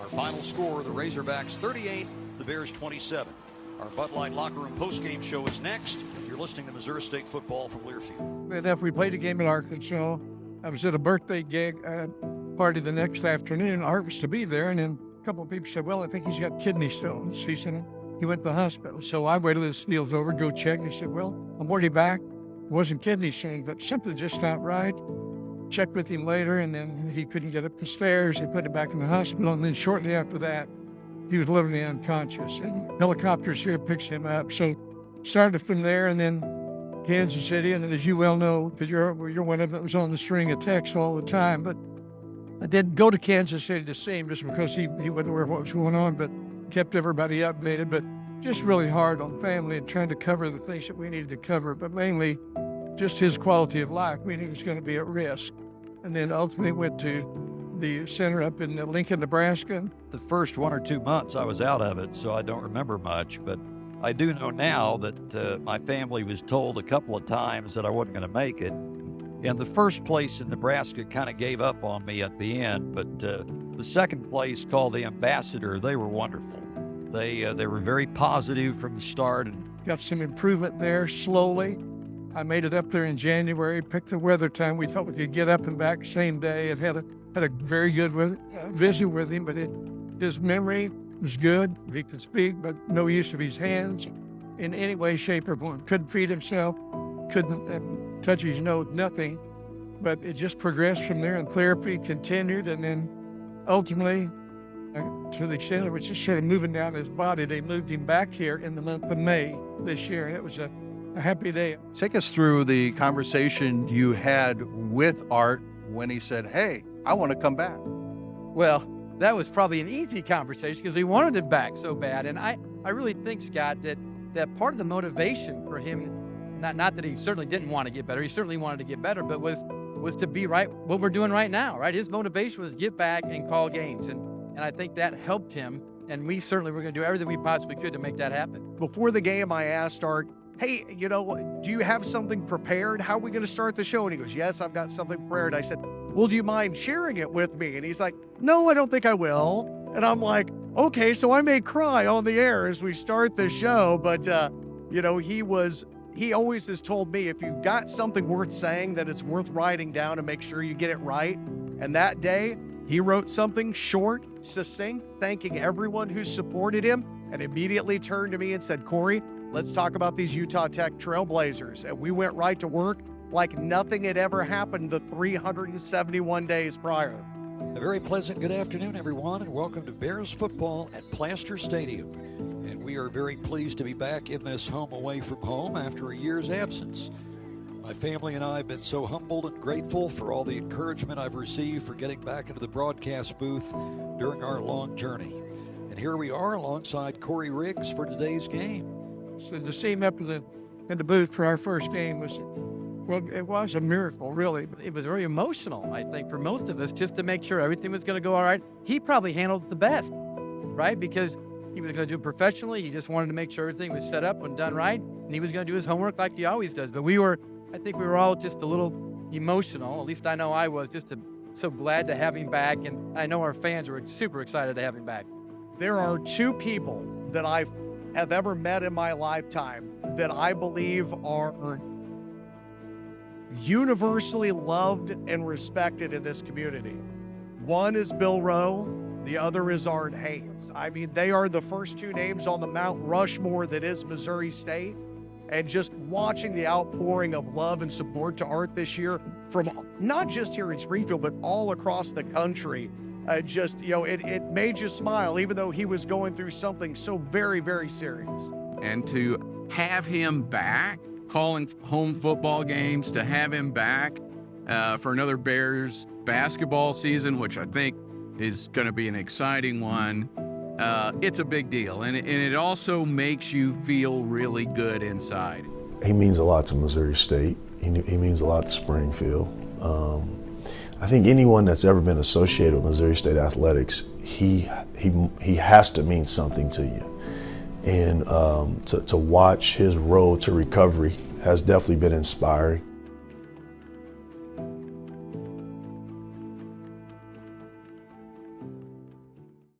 Our final score, the Razorbacks 38, the Bears 27. Our Bud Light Locker Room postgame show is next. You're listening to Missouri State football from Learfield. And after we played a game in Arkansas, I was at a birthday gig party the next afternoon. Art was to be there, and then a couple of people said, well, I think he's got kidney stones. He said, he went to the hospital. So I waited till this deal's over, go check. They said, well, I'm already back. It wasn't kidney stones, but something just not right. Checked with him later, and then he couldn't get up the stairs. They put him back in the hospital, and then shortly after that, he was literally unconscious. And helicopters here picks him up. So started from there, and then Kansas City, and as you well know, because you're one of them that was on the string of texts all the time. But I didn't go to Kansas City to see him just because he wasn't aware of what was going on, but kept everybody updated. But just really hard on family and trying to cover the things that we needed to cover, but mainly just his quality of life. We knew he was going to be at risk. And then ultimately went to the center up in Lincoln, Nebraska. The first 1 or 2 months I was out of it, so I don't remember much, but I do know now that my family was told a couple of times that I wasn't going to make it. And the first place in Nebraska kind of gave up on me at the end, but the second place, called the Ambassador, they were wonderful. They were very positive from the start. And got some improvement there slowly. I made it up there in January, picked the weather time. We thought we could get up and back same day, and had a very good visit with him, but his memory was good. He could speak, but no use of his hands in any way, shape, or form. Couldn't feed himself, couldn't touch his nose, nothing. But it just progressed from there, and therapy continued, and then ultimately, to the extent of which it started moving down his body, they moved him back here in the month of May this year. It was a happy day. Take us through the conversation you had with Art when he said, hey, I want to come back. Well, that was probably an easy conversation because he wanted it back so bad. And I really think, Scott, that part of the motivation for him, not that he certainly didn't want to get better, he certainly wanted to get better, but was to be right, what we're doing right now, right? His motivation was to get back and call games. And I think that helped him. And we certainly were going to do everything we possibly could to make that happen. Before the game, I asked Art, hey, do you have something prepared? How are we going to start the show? And he goes, yes, I've got something prepared. I said, well, do you mind sharing it with me? And he's like, no, I don't think I will. And I'm like, okay, so I may cry on the air as we start the show. But, he always has told me, if you've got something worth saying, that it's worth writing down and make sure you get it right. And that day, he wrote something short, succinct, thanking everyone who supported him, and immediately turned to me and said, Corey, let's talk about these Utah Tech Trailblazers. And we went right to work like nothing had ever happened the 371 days prior. A very pleasant good afternoon, everyone, and welcome to Bears football at Plaster Stadium. And we are very pleased to be back in this home away from home after a year's absence. My family and I have been so humbled and grateful for all the encouragement I've received for getting back into the broadcast booth during our long journey. And here we are alongside Corey Riggs for today's game. So to see him up in the booth for our first game was a miracle, really. It was very emotional, I think, for most of us, just to make sure everything was going to go all right. He probably handled it the best, right? Because he was going to do it professionally. He just wanted to make sure everything was set up and done right, and he was going to do his homework like he always does. But I think we were all just a little emotional. At least I know I was, so glad to have him back, and I know our fans were super excited to have him back. There are two people that I have ever met in my lifetime that I believe are universally loved and respected in this community. One is Bill Rowe, the other is Art Hains. I mean, they are the first two names on the Mount Rushmore that is Missouri State. And just watching the outpouring of love and support to Art this year from not just here in Springfield, but all across the country, it made you smile, even though he was going through something so very, very serious. And to have him back, calling home football games, to have him back for another Bears basketball season, which I think is going to be an exciting one, it's a big deal. And it also makes you feel really good inside. He means a lot to Missouri State. He means a lot to Springfield. I think anyone that's ever been associated with Missouri State athletics, he has to mean something to you. And to watch his road to recovery has definitely been inspiring.